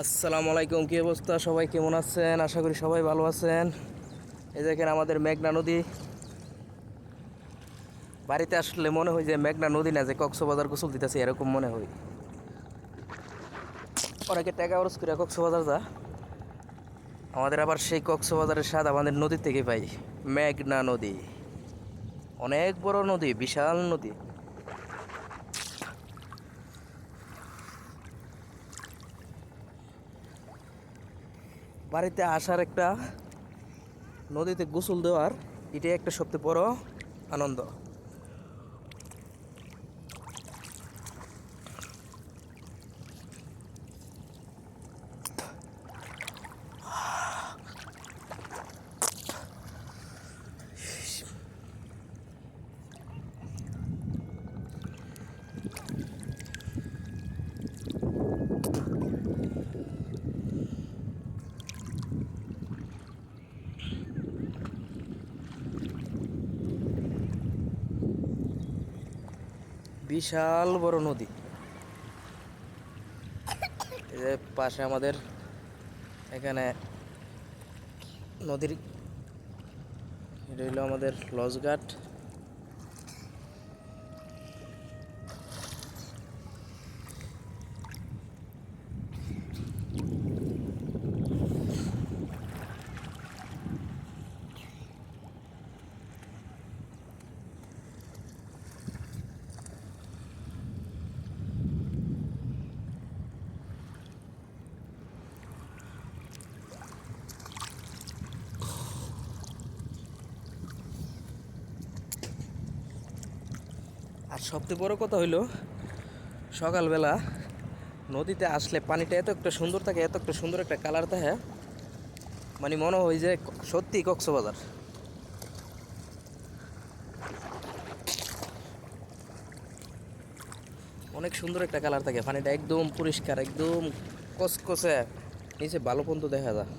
আসসালামু আলাইকুম, কী অবস্থা? সবাই কেমন আছেন? আশা করি সবাই ভালো আছেন। এই দেখেন আমাদের মেঘনা নদী। বাড়িতে আসলে মনে হয় যে মেঘনা নদী না, যে কক্সবাজার গোসল দিতেছে এরকম মনে হয়। অনেকে টাকা খরচ করে কক্সবাজার যা, আমাদের আবার সেই কক্সবাজারের স্বাদ আমাদের নদী থেকে পাই। মেঘনা নদী অনেক বড় নদী, বিশাল নদী। বাড়িতে আসার একটা, নদীতে গোসল দেওয়ার, এটাই একটা সবচেয়ে বড় আনন্দ। বিশাল বড় নদী। এই যে পাশে আমাদের এখানে নদীর, এটা হইলো আমাদের লঞ্চঘাট। আর সবচেয়ে বড় কথা হইলো, সকালবেলা নদীতে আসলে পানিটা এত একটা সুন্দর থাকে, এত একটা সুন্দর একটা কালার থাকে, মানে মনে হয় যে সত্যি কক্সবাজার। অনেক সুন্দর একটা কালার থাকে, পানিটা একদম পরিষ্কার, একদম কসকসে, নিচে ভালো পর্যন্ত দেখা যায়।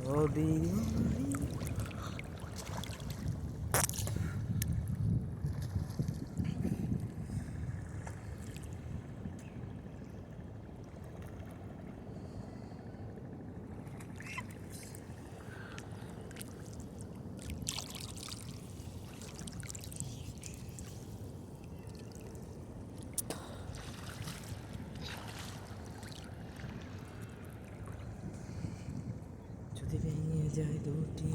নদী যদি ভেঙে যায় দুটি